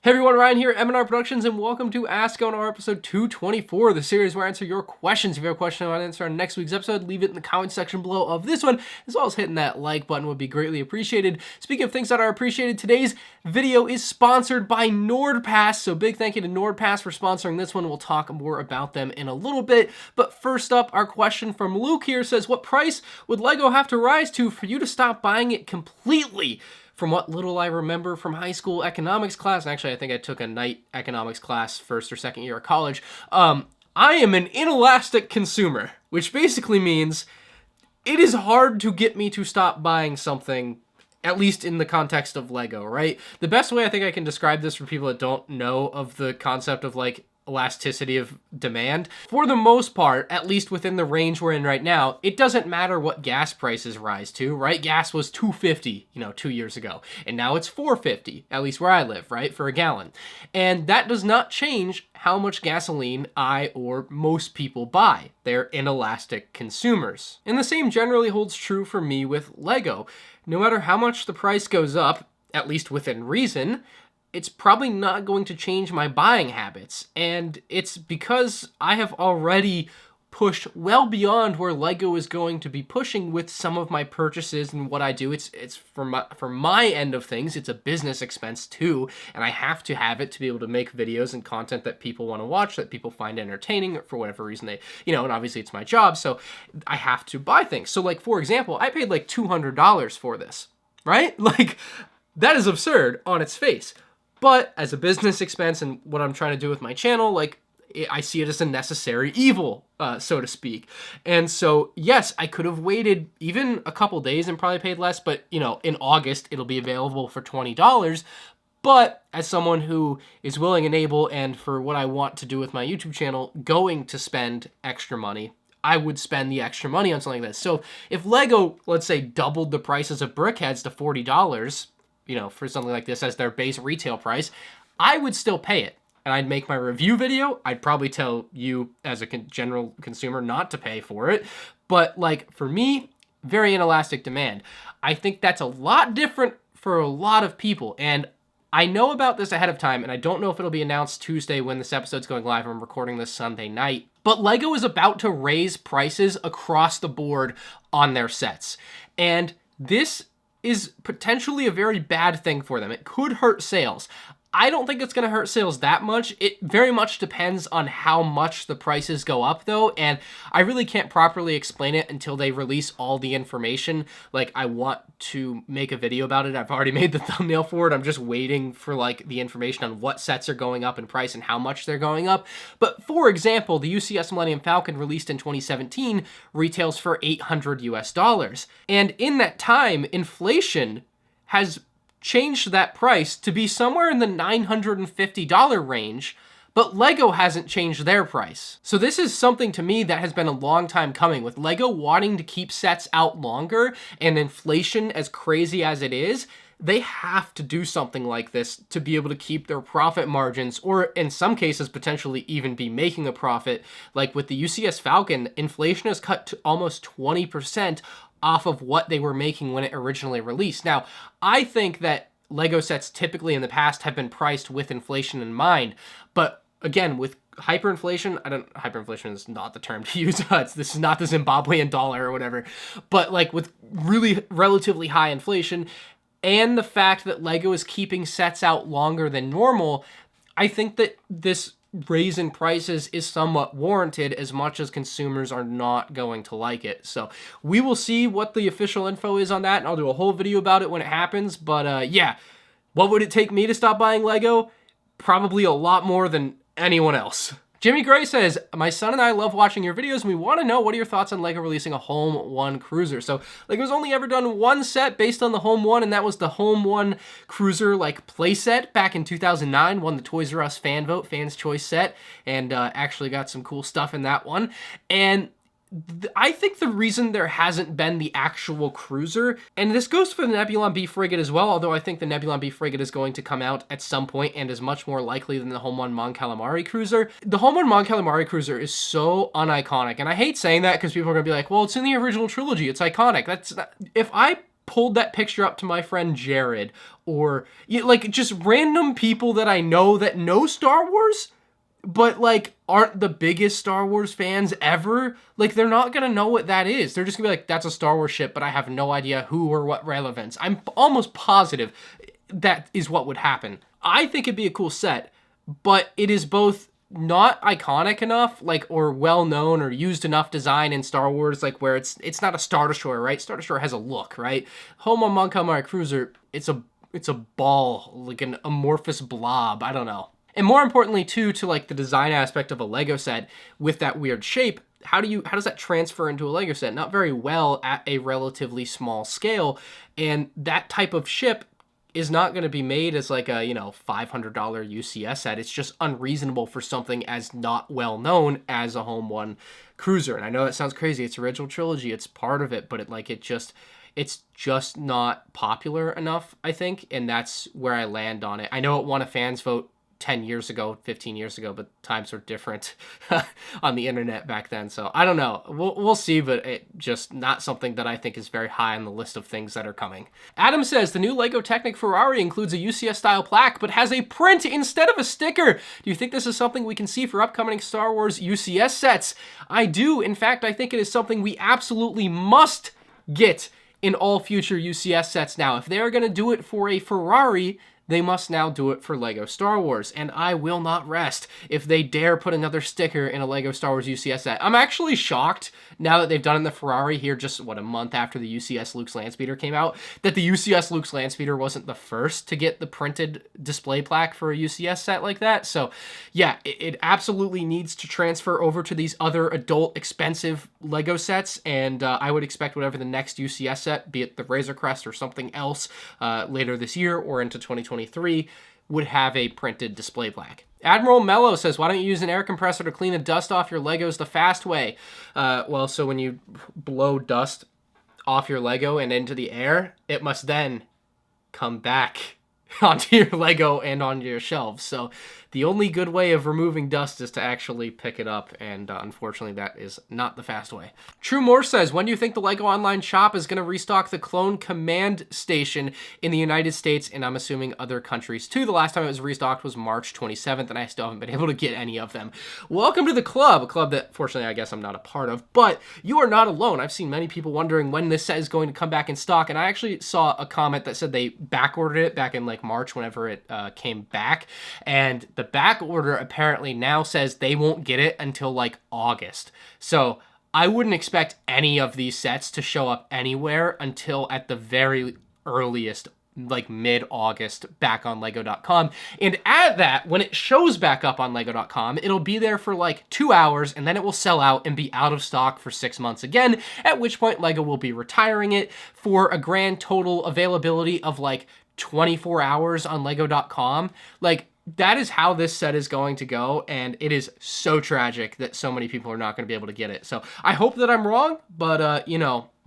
Hey everyone, Ryan here, MandRproductions, and welcome to Ask MandR episode 224, the series where I answer your questions. If you have a question I want to answer on next week's episode, leave it in the comment section below of this one, as well as hitting that like button would be greatly appreciated. Speaking of things that are appreciated, today's video is sponsored by NordPass, so big thank you to NordPass for sponsoring this one. We'll talk more about them in a little bit, but first up, our question from Luke here says, what price would LEGO have to rise to for you to stop buying it completely? From what little I remember from high school economics class, and actually I think I took a night economics class first or second year of college, I am an inelastic consumer, which basically means it is hard to get me to stop buying something, at least in the context of LEGO, right? The best way I think I can describe this for people that don't know of the concept of like elasticity of demand, for the most part, at least within the range we're in right now, it doesn't matter what gas prices rise to, right? Gas was $2.50, 2 years ago, and now it's $4.50, at least where I live, right, for a gallon. And that does not change how much gasoline I or most people buy. They're inelastic consumers. And the same generally holds true for me with LEGO. No matter how much the price goes up, at least within reason, it's probably not going to change my buying habits. And it's because I have already pushed well beyond where LEGO is going to be pushing with some of my purchases and what I do. It's for my end of things, it's a business expense too, and I have to have it to be able to make videos and content that people want to watch, that people find entertaining for whatever reason they, and obviously it's my job, so I have to buy things. So like, for example, I paid like $200 for this, right? Like, that is absurd on its face. But as a business expense and what I'm trying to do with my channel, like, I see it as a necessary evil, so to speak. And so, yes, I could have waited even a couple days and probably paid less, but, in August, it'll be available for $20. But as someone who is willing and able, and for what I want to do with my YouTube channel, going to spend extra money, I would spend the extra money on something like this. So if LEGO, let's say, doubled the prices of BrickHeads to $40, for something like this as their base retail price, I would still pay it. And I'd make my review video. I'd probably tell you as a general consumer not to pay for it. But like, for me, very inelastic demand. I think that's a lot different for a lot of people. And I know about this ahead of time, and I don't know if it'll be announced Tuesday when this episode's going live. I'm recording this Sunday night. But LEGO is about to raise prices across the board on their sets. And this is potentially a very bad thing for them. It could hurt sales. I don't think it's going to hurt sales that much. It very much depends on how much the prices go up, though, and I really can't properly explain it until they release all the information. Like, I want to make a video about it. I've already made the thumbnail for it. I'm just waiting for, like, the information on what sets are going up in price and how much they're going up. But, for example, the UCS Millennium Falcon released in 2017 retails for $800 US. And in that time, inflation has changed that price to be somewhere in the $950 range, but LEGO hasn't changed their price. So this is something to me that has been a long time coming, with LEGO wanting to keep sets out longer and inflation as crazy as it is. They have to do something like this to be able to keep their profit margins, or in some cases potentially even be making a profit. Like with the UCS Falcon, inflation has cut to almost 20% off of what they were making when it originally released. Now, I think that LEGO sets typically in the past have been priced with inflation in mind, but again, with hyperinflation, hyperinflation is not the term to use, this is not the Zimbabwean dollar or whatever, but like with really relatively high inflation, and the fact that LEGO is keeping sets out longer than normal, I think that this raise in prices is somewhat warranted, as much as consumers are not going to like it. So we will see what the official info is on that, and I'll do a whole video about it when it happens. But yeah, what would it take me to stop buying LEGO? Probably a lot more than anyone else. Jimmy Gray says, my son and I love watching your videos, and we want to know what are your thoughts on LEGO releasing a Home 1 cruiser. So LEGO's only ever done one set based on the Home 1, and that was the Home 1 cruiser like playset back in 2009, won the Toys R Us fan vote, Fans Choice set, and actually got some cool stuff in that one. And I think the reason there hasn't been the actual cruiser, and this goes for the Nebulon B frigate as well, although I think the Nebulon B frigate is going to come out at some point and is much more likely than the Home 1 Mon Calamari cruiser. The Home 1 Mon Calamari cruiser is so uniconic, and I hate saying that because people are going to be like, well, it's in the original trilogy, it's iconic. That's not, if I pulled that picture up to my friend Jared, or like just random people that I know that know Star Wars, but like aren't the biggest Star Wars fans ever, like they're not gonna know what that is. They're just gonna be like, that's a Star Wars ship, but I have no idea who or what relevance. I'm almost positive that is what would happen. I think it'd be a cool set, but it is both not iconic enough, like, or well known or used enough design in Star Wars, like where it's not a Star Destroyer, right? Star Destroyer has a look, right? Home on Mon Calamari Cruiser, it's a ball, like an amorphous blob. I don't know. And more importantly, too, to like the design aspect of a Lego set with that weird shape, how does that transfer into a Lego set? Not very well at a relatively small scale. And that type of ship is not going to be made as like a, $500 UCS set. It's just unreasonable for something as not well known as a Home One cruiser. And I know that sounds crazy. It's original trilogy. It's part of it, but it's just not popular enough, I think. And that's where I land on it. I know it won a fans vote 10 years ago, 15 years ago, but times were different on the internet back then. So I don't know. We'll see, but it just not something that I think is very high on the list of things that are coming. Adam says, the new Lego Technic Ferrari includes a UCS style plaque, but has a print instead of a sticker. Do you think this is something we can see for upcoming Star Wars UCS sets? I do. In fact, I think it is something we absolutely must get in all future UCS sets now. If they're going to do it for a Ferrari, they must now do it for LEGO Star Wars, and I will not rest if they dare put another sticker in a LEGO Star Wars UCS set. I'm actually shocked, now that they've done it in the Ferrari here just, a month after the UCS Luke's Landspeeder came out, that the UCS Luke's Landspeeder wasn't the first to get the printed display plaque for a UCS set like that. So, yeah, it absolutely needs to transfer over to these other adult, expensive LEGO sets, and I would expect whatever the next UCS set, be it the Razor Crest or something else, later this year or into 2023, would have a printed display plaque. Admiral Mello says, why don't you use an air compressor to clean the dust off your Legos the fast way? Well, so when you blow dust off your Lego and into the air, it must then come back onto your Lego and onto your shelves. So the only good way of removing dust is to actually pick it up, and unfortunately that is not the fast way. True Moore says, when do you think the Lego online shop is going to restock the Clone Command Station in the United States, and I'm assuming other countries too? The last time it was restocked was March 27th, and I still haven't been able to get any of them. Welcome to the club, a club that fortunately I guess I'm not a part of, but you are not alone. I've seen many people wondering when this set is going to come back in stock, and I actually saw a comment that said they backordered it back in like March whenever it came back, and the back order apparently now says they won't get it until like August. So I wouldn't expect any of these sets to show up anywhere until at the very earliest, like mid-August, back on Lego.com. And at that, when it shows back up on Lego.com, it'll be there for like 2 hours, and then it will sell out and be out of stock for 6 months again, at which point Lego will be retiring it for a grand total availability of like 24 hours on Lego.com. Like, that is how this set is going to go, and it is so tragic that so many people are not going to be able to get it. So I hope that I'm wrong, but,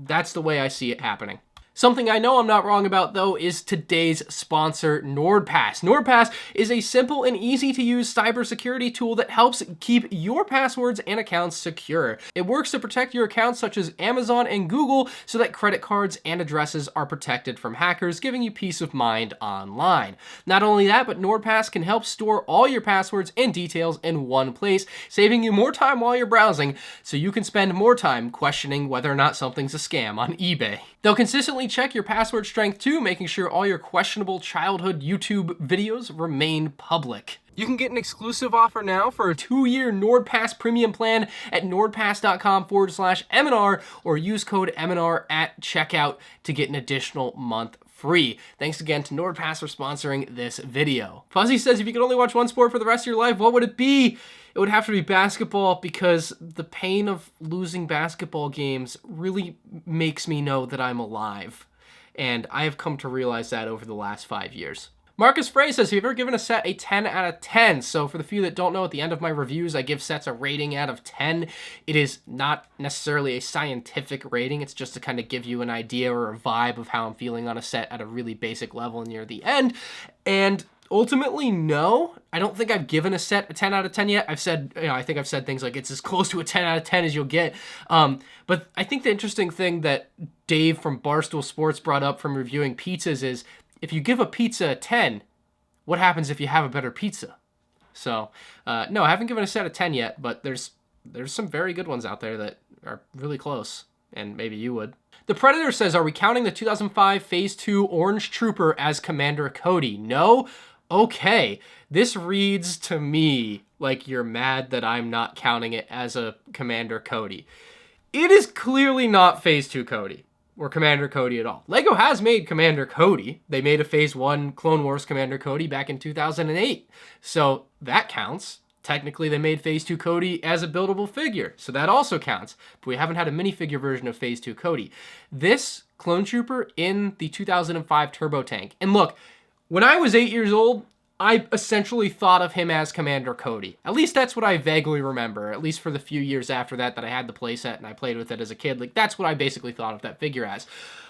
that's the way I see it happening. Something I know I'm not wrong about, though, is today's sponsor, NordPass. NordPass is a simple and easy-to-use cybersecurity tool that helps keep your passwords and accounts secure. It works to protect your accounts such as Amazon and Google so that credit cards and addresses are protected from hackers, giving you peace of mind online. Not only that, but NordPass can help store all your passwords and details in one place, saving you more time while you're browsing, so you can spend more time questioning whether or not something's a scam on eBay. They'll consistently check your password strength too, making sure all your questionable childhood YouTube videos remain public. You can get an exclusive offer now for a 2-year NordPass premium plan at nordpass.com/MandR, or use code MandR at checkout to get an additional month free. Thanks again to NordPass for sponsoring this video. Fuzzy says, if you could only watch one sport for the rest of your life, what would it be? It would have to be basketball, because the pain of losing basketball games really makes me know that I'm alive. And I have come to realize that over the last 5 years. Marcus Frey says, have you ever given a set a 10 out of 10? So for the few that don't know, at the end of my reviews, I give sets a rating out of 10. It is not necessarily a scientific rating. It's just to kind of give you an idea or a vibe of how I'm feeling on a set at a really basic level near the end. And Ultimately, no. I don't think I've given a set a 10 out of 10 yet. I've said, I think I've said things like it's as close to a 10 out of 10 as you'll get. But I think the interesting thing that Dave from Barstool Sports brought up from reviewing pizzas is if you give a pizza a 10, what happens if you have a better pizza? So, no, I haven't given a set a 10 yet, but there's some very good ones out there that are really close, and maybe you would. The Predator says, are we counting the 2005 Phase 2 Orange Trooper as Commander Cody? No? Okay. This reads to me like you're mad that I'm not counting it as a Commander Cody. It is clearly not Phase 2 Cody or Commander Cody at all. LEGO has made Commander Cody. They made a Phase 1 Clone Wars Commander Cody back in 2008. So that counts. Technically, they made Phase 2 Cody as a buildable figure, so that also counts. But we haven't had a minifigure version of Phase 2 Cody. This Clone Trooper in the 2005 Turbo Tank. And look, when I was 8 years old, I essentially thought of him as Commander Cody. At least that's what I vaguely remember, at least for the few years after that I had the playset and I played with it as a kid. Like, that's what I basically thought of that figure as.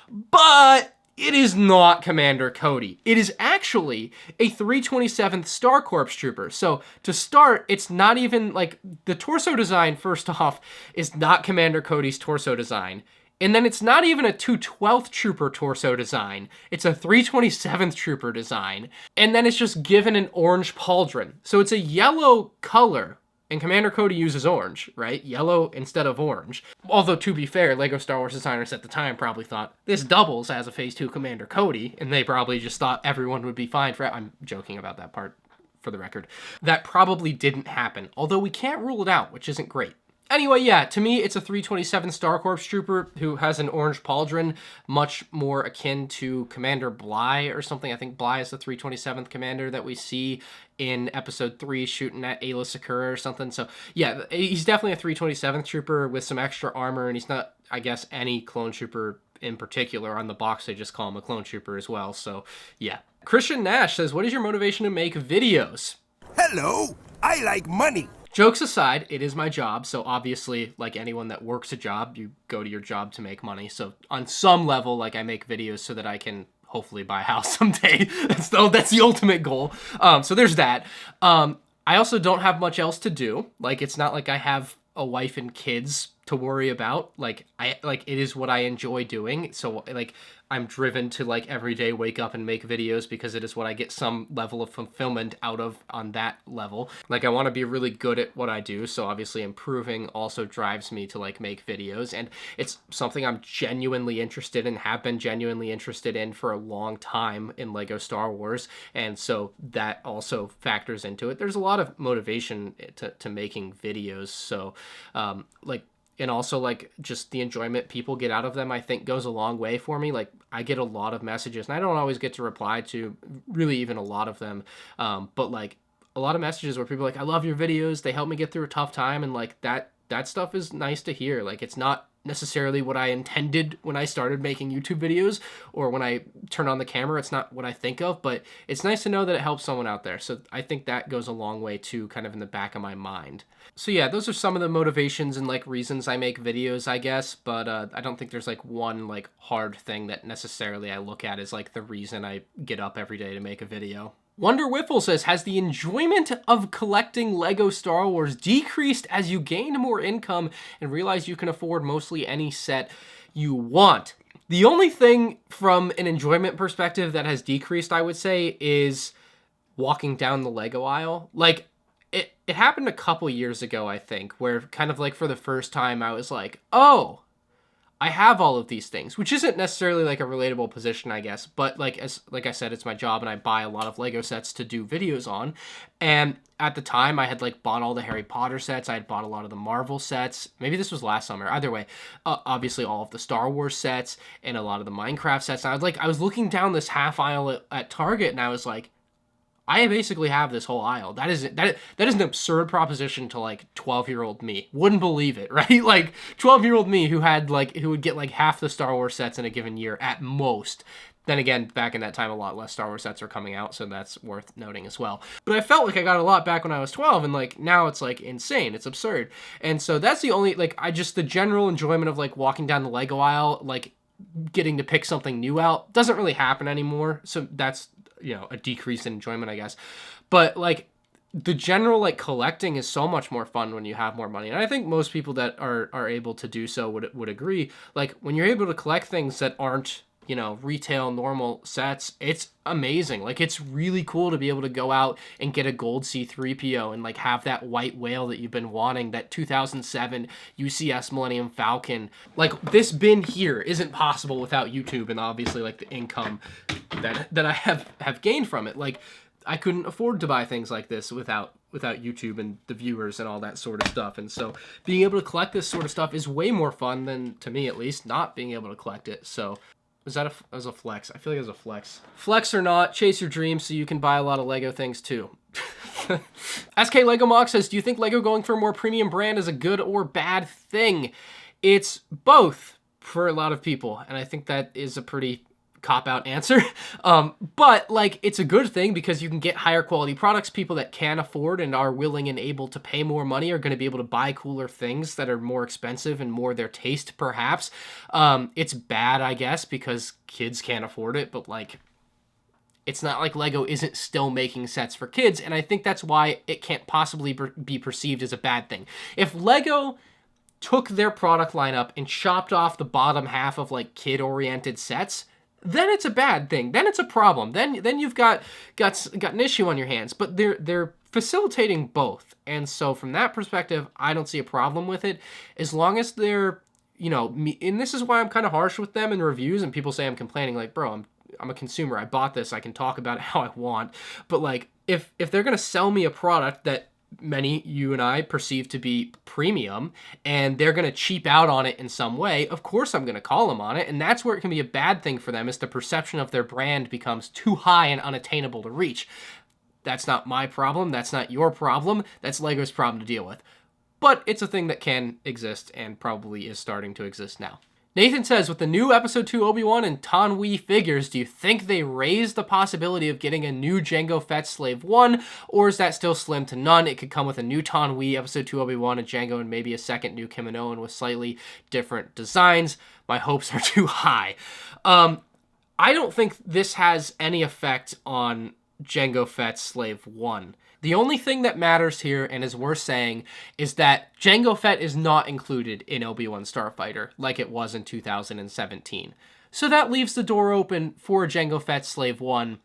But it is not Commander Cody. It is actually a 327th Star Corps Trooper. So to start, it's not even like the torso design, first off, is not Commander Cody's torso design. And then it's not even a 212th Trooper torso design. It's a 327th Trooper design. And then it's just given an orange pauldron. So it's a yellow color. And Commander Cody uses orange, right? Yellow instead of orange. Although, to be fair, LEGO Star Wars designers at the time probably thought, this doubles as a Phase 2 Commander Cody, and they probably just thought everyone would be fine for it. I'm joking about that part, for the record. That probably didn't happen, although we can't rule it out, which isn't great. Anyway, yeah, to me, it's a 327 Star Corps Trooper who has an orange pauldron, much more akin to Commander Bly or something. I think Bly is the 327th Commander that we see in Episode 3 shooting at Ayla Secura or something. So, yeah, he's definitely a 327th Trooper with some extra armor, and he's not, I guess, any Clone Trooper in particular. On the box, they just call him a Clone Trooper as well, so, yeah. Christian Nash says, what is your motivation to make videos? Hello, I like money. Jokes aside, it is my job, so obviously, like anyone that works a job, you go to your job to make money. So on some level, like, I make videos so that I can hopefully buy a house someday. That's the ultimate goal. So there's that. I also don't have much else to do. Like, it's not like I have a wife and kids to worry about. Like, it is what I enjoy doing. So, like, I'm driven to, like, every day wake up and make videos because it is what I get some level of fulfillment out of on that level. Like, I want to be really good at what I do, so obviously improving also drives me to, like, make videos, and it's something I'm genuinely interested in, have been genuinely interested in for a long time in LEGO Star Wars, and so that also factors into it. There's a lot of motivation to making videos, so, and also, like, just the enjoyment people get out of them, I think, goes a long way for me. Like, I get a lot of messages, and I don't always get to reply to really even a lot of them. But, like, a lot of messages where people are like, I love your videos. They help me get through a tough time. And, like, that stuff is nice to hear. Like, it's not necessarily what I intended when I started making YouTube videos, or when I turn on the camera, it's not what I think of, but it's nice to know that it helps someone out there. So I think that goes a long way too, kind of in the back of my mind. So yeah, those are some of the motivations and, like, reasons I make videos, I guess, but I don't think there's, like, one, like, hard thing that necessarily I look at as, like, the reason I get up every day to make a video. Wonder Whiffle says, has the enjoyment of collecting LEGO Star Wars decreased as you gained more income and realized you can afford mostly any set you want? The only thing from an enjoyment perspective that has decreased, I would say, is walking down the LEGO aisle. Like, it happened a couple years ago, I think, where kind of, like, for the first time I was like, oh, I have all of these things, which isn't necessarily, like, a relatable position, I guess, but, like I said, it's my job, and I buy a lot of LEGO sets to do videos on, and at the time, I had, like, bought all the Harry Potter sets, I had bought a lot of the Marvel sets, maybe this was last summer, either way, obviously all of the Star Wars sets, and a lot of the Minecraft sets, and I was looking down this half aisle at Target, and I was like, I basically have this whole aisle. That is an absurd proposition to, like, 12-year-old me. Wouldn't believe it, right? Like, 12-year-old me who would get, like, half the Star Wars sets in a given year at most. Then again, back in that time, a lot less Star Wars sets are coming out, so that's worth noting as well. But I felt like I got a lot back when I was 12, and, like, now it's, like, insane. It's absurd. And so that's the only, like, the general enjoyment of, like, walking down the LEGO aisle, like, getting to pick something new out doesn't really happen anymore. So that's a decrease in enjoyment, I guess. But like the general like collecting is so much more fun when you have more money. And I think most people that are able to do so would agree. Like when you're able to collect things that aren't, retail normal sets, it's amazing. Like it's really cool to be able to go out and get a gold C-3PO and like have that white whale that you've been wanting, that 2007 UCS Millennium Falcon. Like this bin here isn't possible without YouTube and obviously like the income that I have gained from it. Like I couldn't afford to buy things like this without YouTube and the viewers and all that sort of stuff. And so being able to collect this sort of stuff is way more fun than, to me at least, not being able to collect it. So was that a flex? I feel like it was a flex. Flex or not, chase your dreams so you can buy a lot of Lego things too. SK Lego Mock says, do you think Lego going for a more premium brand is a good or bad thing? It's both for a lot of people, and I think that is a pretty cop-out answer. But like it's a good thing because you can get higher quality products. People that can afford and are willing and able to pay more money are going to be able to buy cooler things that are more expensive and more their taste, perhaps. It's bad, I guess, because kids can't afford it, but like it's not like Lego isn't still making sets for kids, and I think that's why it can't possibly be perceived as a bad thing. If Lego took their product lineup and chopped off the bottom half of like kid-oriented sets, then it's a bad thing. Then it's a problem. Then you've got an issue on your hands. But they're facilitating both, and so from that perspective, I don't see a problem with it, as long as they're, and this is why I'm kind of harsh with them in reviews, and people say I'm complaining. Like, bro, I'm a consumer. I bought this. I can talk about it how I want. But like, if they're gonna sell me a product that many, you and I, perceive to be premium, and they're going to cheap out on it in some way, of course I'm going to call them on it, and that's where it can be a bad thing for them, is the perception of their brand becomes too high and unattainable to reach. That's not my problem, that's not your problem, that's Lego's problem to deal with. But it's a thing that can exist and probably is starting to exist now. Nathan says, with the new Episode 2 Obi-Wan and Taunwee figures, do you think they raised the possibility of getting a new Jango Fett Slave 1, or is that still slim to none? It could come with a new Taunwee, Episode 2 Obi-Wan, and Jango, and maybe a second new Kaminoan with slightly different designs. My hopes are too high. I don't think this has any effect on Jango Fett Slave 1. The only thing that matters here, and is worth saying, is that Jango Fett is not included in Obi-Wan Starfighter like it was in 2017. So that leaves the door open for Jango Fett Slave 1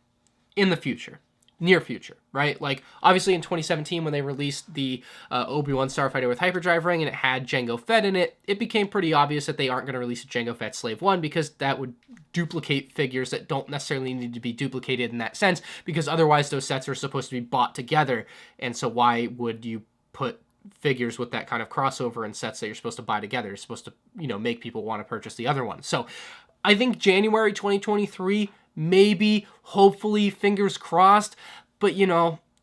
in the future. Near future, right? Like, obviously in 2017 when they released the Obi-Wan Starfighter with Hyperdrive Ring and it had Jango Fett in it, it became pretty obvious that they aren't going to release a Jango Fett Slave 1 because that would duplicate figures that don't necessarily need to be duplicated in that sense, because otherwise those sets are supposed to be bought together, and so why would you put figures with that kind of crossover in sets that you're supposed to buy together? You're supposed to, make people want to purchase the other one. So I think January 2023, maybe, hopefully, fingers crossed, but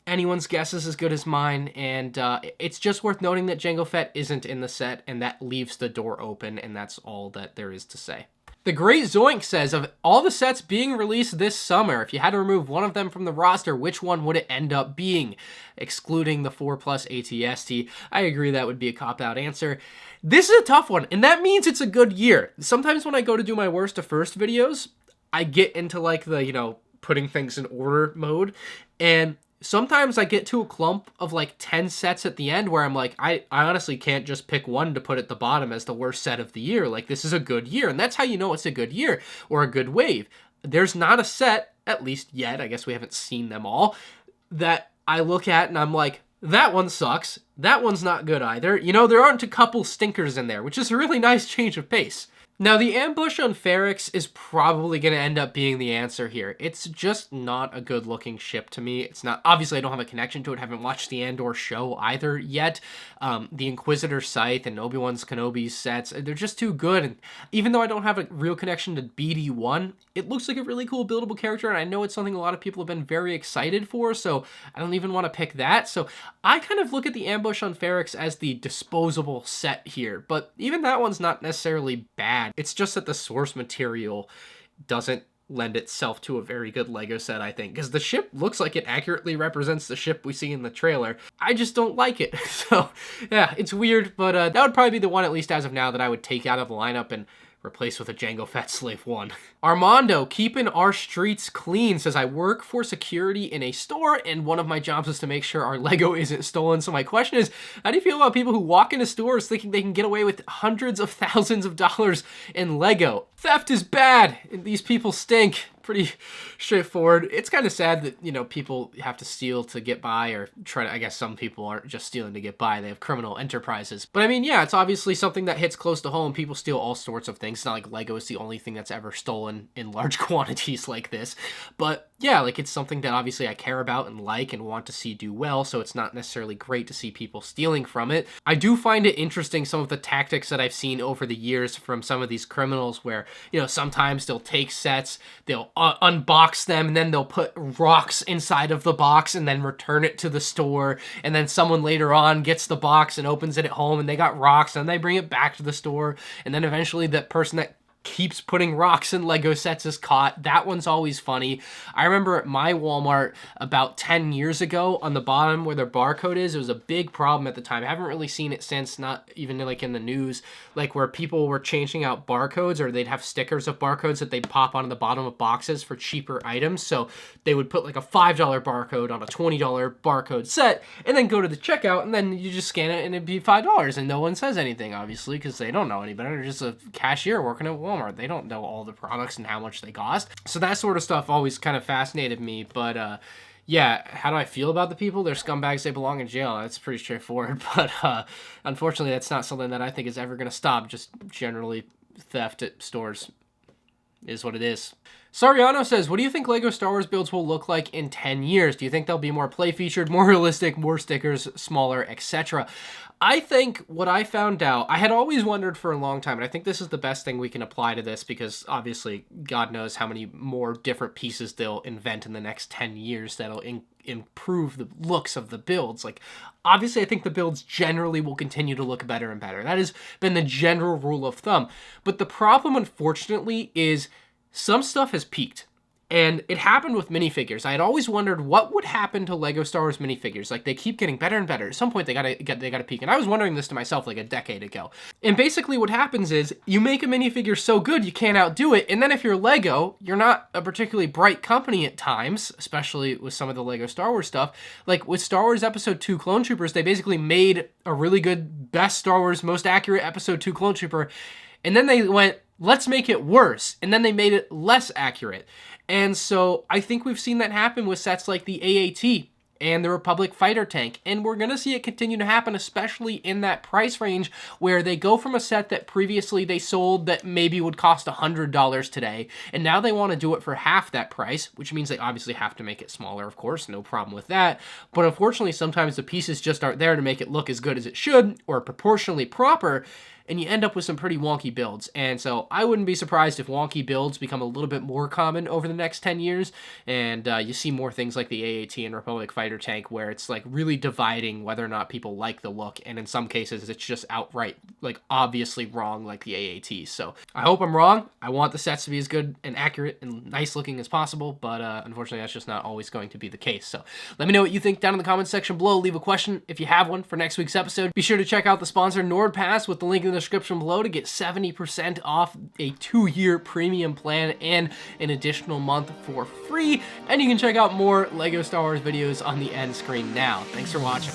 anyone's guess is as good as mine, and it's just worth noting that Jango Fett isn't in the set, and that leaves the door open, and that's all that there is to say. The Great Zoink says, of all the sets being released this summer, if you had to remove one of them from the roster, which one would it end up being? Excluding the 4+ ATST. I agree that would be a cop-out answer. This is a tough one, and that means it's a good year. Sometimes when I go to do my worst to first videos, I get into like the, putting things in order mode, and sometimes I get to a clump of like 10 sets at the end where I'm like, I honestly can't just pick one to put at the bottom as the worst set of the year. Like, this is a good year, and that's how you know it's a good year or a good wave. There's not a set, at least yet, I guess we haven't seen them all, that I look at and I'm like, that one sucks, that one's not good either. There aren't a couple stinkers in there, which is a really nice change of pace. Now, the ambush on Ferrix is probably going to end up being the answer here. It's just not a good-looking ship to me. It's not, obviously I don't have a connection to it, haven't watched the MandR show either yet. The Inquisitor Scythe and Obi-Wan's Kenobi's sets, they're just too good. And even though I don't have a real connection to BD1, it looks like a really cool buildable character, and I know it's something a lot of people have been very excited for, so I don't even want to pick that. So I kind of look at the ambush on Ferrix as the disposable set here, but even that one's not necessarily bad. It's just that the source material doesn't lend itself to a very good Lego set, I think, because the ship looks like it accurately represents the ship we see in the trailer. I just don't like it. So yeah, it's weird, but that would probably be the one, at least as of now, that I would take out of the lineup and replaced with a Jango Fett Slave 1. Armando, keeping our streets clean, says, I work for security in a store, and one of my jobs is to make sure our Lego isn't stolen. So my question is, how do you feel about people who walk into stores thinking they can get away with hundreds of thousands of dollars in Lego? Theft is bad, and these people stink. Pretty straightforward. It's kind of sad that, you know, people have to steal to get by, or try to, I guess some people aren't just stealing to get by. They have criminal enterprises. But I mean, yeah, it's obviously something that hits close to home. People steal all sorts of things. It's not like Lego is the only thing that's ever stolen in large quantities like this. But yeah, like, it's something that obviously I care about and like and want to see do well, so it's not necessarily great to see people stealing from it. I do find it interesting, some of the tactics that I've seen over the years from some of these criminals where, you know, sometimes they'll take sets, they'll unbox them, and then they'll put rocks inside of the box and then return it to the store, and then someone later on gets the box and opens it at home and they got rocks, and they bring it back to the store, and then eventually that person that keeps putting rocks in Lego sets is caught. That one's always funny. I remember at my Walmart about 10 years ago, on the bottom where their barcode is, it was a big problem at the time. I haven't really seen it since, not even like in the news, like where people were changing out barcodes, or they'd have stickers of barcodes that they'd pop on the bottom of boxes for cheaper items. So they would put like a $5 barcode on a $20 barcode set, and then go to the checkout, and then you just scan it and it'd be $5, and no one says anything, obviously, because they don't know any better. They're just a cashier working at Walmart. They don't know all the products and how much they cost. So that sort of stuff always kind of fascinated me. But yeah, how do I feel about the people? They're scumbags. They belong in jail. That's pretty straightforward. But unfortunately, that's not something that I think is ever going to stop. Just generally, theft at stores is what it is. Sariano says, what do you think Lego Star Wars builds will look like in 10 years? Do you think they'll be more play featured, more realistic, more stickers, smaller, etc.? I think what I found out, I had always wondered for a long time, and I think this is the best thing we can apply to this, because obviously God knows how many more different pieces they'll invent in the next 10 years that'll improve the looks of the builds. Like, obviously, I think the builds generally will continue to look better and better. That has been the general rule of thumb. But the problem, unfortunately, is some stuff has peaked. And it happened with minifigures. I had always wondered what would happen to Lego Star Wars minifigures. Like, they keep getting better and better. At some point, they gotta peak. And I was wondering this to myself like a decade ago. And basically what happens is, you make a minifigure so good you can't outdo it. And then if you're Lego, you're not a particularly bright company at times, especially with some of the Lego Star Wars stuff. Like with Star Wars Episode 2 Clone Troopers, they basically made a really good, best Star Wars, most accurate Episode 2 Clone Trooper. And then they went, let's make it worse. And then they made it less accurate. And so I think we've seen that happen with sets like the AAT and the Republic Fighter Tank. And we're going to see it continue to happen, especially in that price range where they go from a set that previously they sold that maybe would cost $100 today. And now they want to do it for half that price, which means they obviously have to make it smaller, of course, no problem with that. But unfortunately, sometimes the pieces just aren't there to make it look as good as it should or proportionally proper. And you end up with some pretty wonky builds. And so I wouldn't be surprised if wonky builds become a little bit more common over the next 10 years. And you see more things like the AAT and Republic Fighter Tank where it's like really dividing whether or not people like the look. And in some cases, it's just outright, like obviously wrong like the AAT. So I hope I'm wrong. I want the sets to be as good and accurate and nice looking as possible. But unfortunately, that's just not always going to be the case. So let me know what you think down in the comments section below. Leave a question if you have one for next week's episode. Be sure to check out the sponsor NordPass with the link in the description below to get 70% off a 2-year premium plan and an additional month for free. And you can check out more Lego Star Wars videos on the end screen now. Thanks for watching.